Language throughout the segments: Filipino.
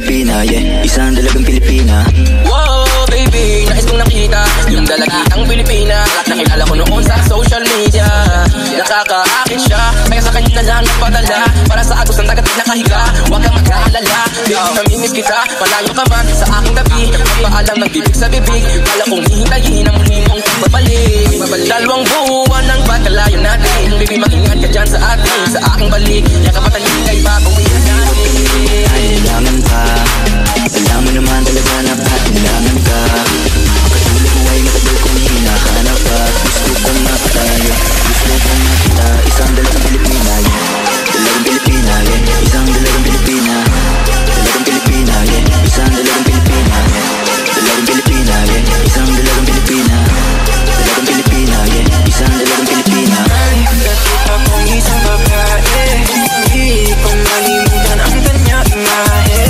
Pilipina, yeah. Isang dalagang Pilipina. Wow, baby, nais kong nakita yung dalagitang Pilipina. Nakilala ko noon sa social media. Nakakaakit siya, kaya sa kanya na lang nagpadala. Para sa agos ng dagat ay nakahiga. Huwag kang mag-aalala, baby, namimiss kita. Malayo ka man sa aking tabi. Magpaalam ng bibig sa bibig. Kala kong hihintayin ang muli mong pagbabalik. Dalawang buwan ng pagkalayo natin. Baby, mag-ingat ka dyan sa atin. Sa aking balik, yakap at talig kay babawihan natin. Kailangan pa, alam mo naman talaga na kailangan ka. Katulad mo ay matagal kong hinahanap at gusto kong makatayo. Gusto kong makita isang dalagang Pilipina, yeah. Dalagang Pilipina, yeah. Isang dalagang Pilipina. Dalagang Pilipina, yeah. Isang dalagang Pilipina, yeah. Dalagang Pilipina, yeah. Isang dalagang Pilipina. Dalagang Pilipina, yeah. Isang dalagang Pilipina. Nakita kong isang babae, hindi ko malimutan ang kanyang imahe.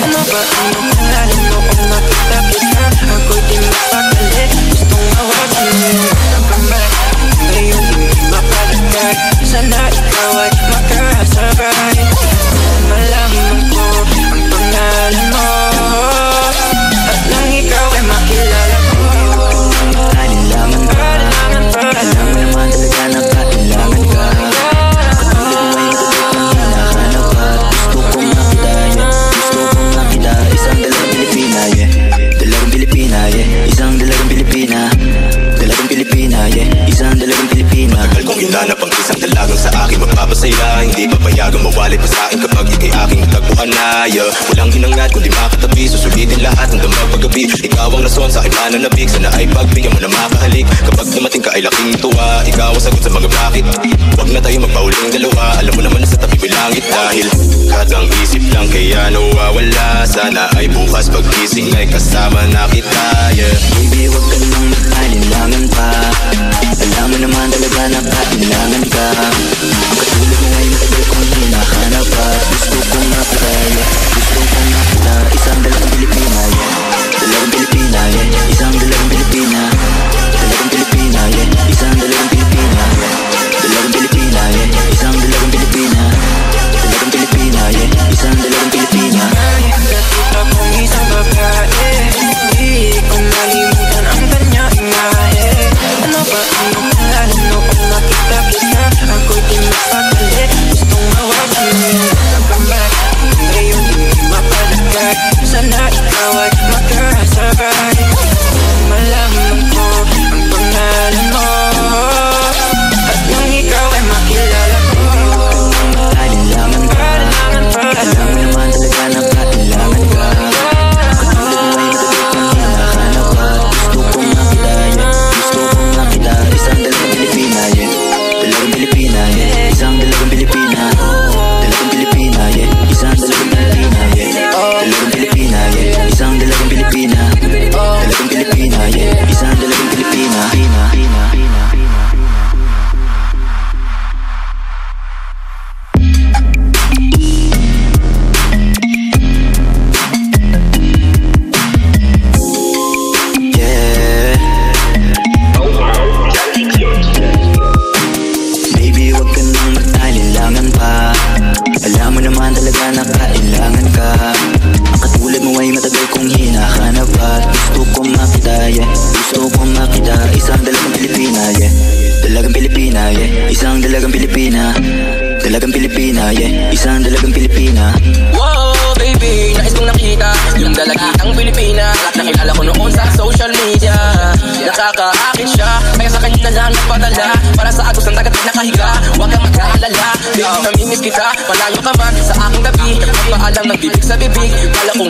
Ano ba ang pangalan mo kung nakita kita? Ako'y di mapakali, gustong mawagan mo ang kamay. Ngayon hindi mapalagay, sana ikaw ay makasabay. Malaman ko ang pangalan mo, at nang ikaw ay makilala ko. Kailangan pa, alam mo naman talaga na kailangan ka. Katulad mo ay matagal kong hinahanap at gusto kong makita, yeah. Gusto kong makita isang dalagang Pilipina, yeah. Dalagang Pilipina, yeah. Isang dalagang Pilipina. Dalagang Pilipina, yeah. Isang dalagang Pilipina. Matagal kong hinanap ang isang dalagang sa akin magpapasaya. Hindi papayagang mawali pa sa akin kapag ikay aking natagpuan na, yeah. Walang hinangad kundi makatabi, susulitin lahat hanggang magpagabi. Ikaw ang rason sa aking mananabik, sana ay pagbigyan mo na makahalik. Kapag dumating ka ay laking tuwa, ikaw ang sagot sa mga bakit. Huwag na tayo magpauling dalawa, alam mo naman na sa tabi may langit. Dahil kadang isip lang kaya nawawala, sana ay bukas pagkising ay kasama na kita, yeah. Baby, huwag ka nang mag-alinlangan pa. Alam mo naman talaga na kailangan ka. Katulad mo ay matagal kong hinahanap at gusto kong makita, yeah. Gusto kong makita isang dalagang Pilipina, yeah. Dalagang Pilipina, yeah. Isang dalagang Pilipina. Dalagang Pilipina, yeah. Isang dalagang Pilipina. Dalagang Pilipina, yeah. Isang dalagang Pilipina. Dalagang Pilipina, yeah. Isang dalagang Pilipina. Nakita kong isang babae, hindi ko malimutan ang kanyang imahe. Ano ba ang pangalan mo kung nakita kita? Ako'y di mapakali, gustong mawagan mo ang kamay. Ngayon hindi mapalagay, sana ikaw ay makasabay. Malaman ko ang pangalan mo, at nang ikaw ay makilala ko. Kailangan pa, alam mo naman talaga na kailangan ka. Katulad mo ay matagal kong hinahanap at gusto kong makita, yeah. Gusto kong makita isang dalagang Pilipina, yeah. Dalagang Pilipina, yeah. Isang dalagang Pilipina. Dalagang Pilipina, yeah. Isang dalagang Pilipina, yeah. Dalagang Pilipina, yeah. Isang dalagang Pilipina. Dalagang Pilipina, yeah. Isang dalagang Pilipina. Baby, huwag ka nang mag-alinlangan pa. Alam mo naman talaga na kailangan ka. Ang katulad mo ay matagal kong hinahanap at gusto kong makita, yeah. Gusto kong makita isang dalagang Pilipina, yeah. Dalagang Pilipina, yeah. Isang dalagang Pilipina. Dalagang Pilipina, yeah. Isang dalagang Pilipina. Wow, baby, nais kong nakita yung dalagitang Pilipina. Nakilala ko noon sa social media. Nakakaakit siya, kaya sa kanya na lang nagpadala. Para sa agos ng dagat ay nakahiga. Huwag kang mag-aalala, baby, namimiss kita. Malayo ka man sa aking tabi. Magpaalam ng bibig sa bibig. Kala kong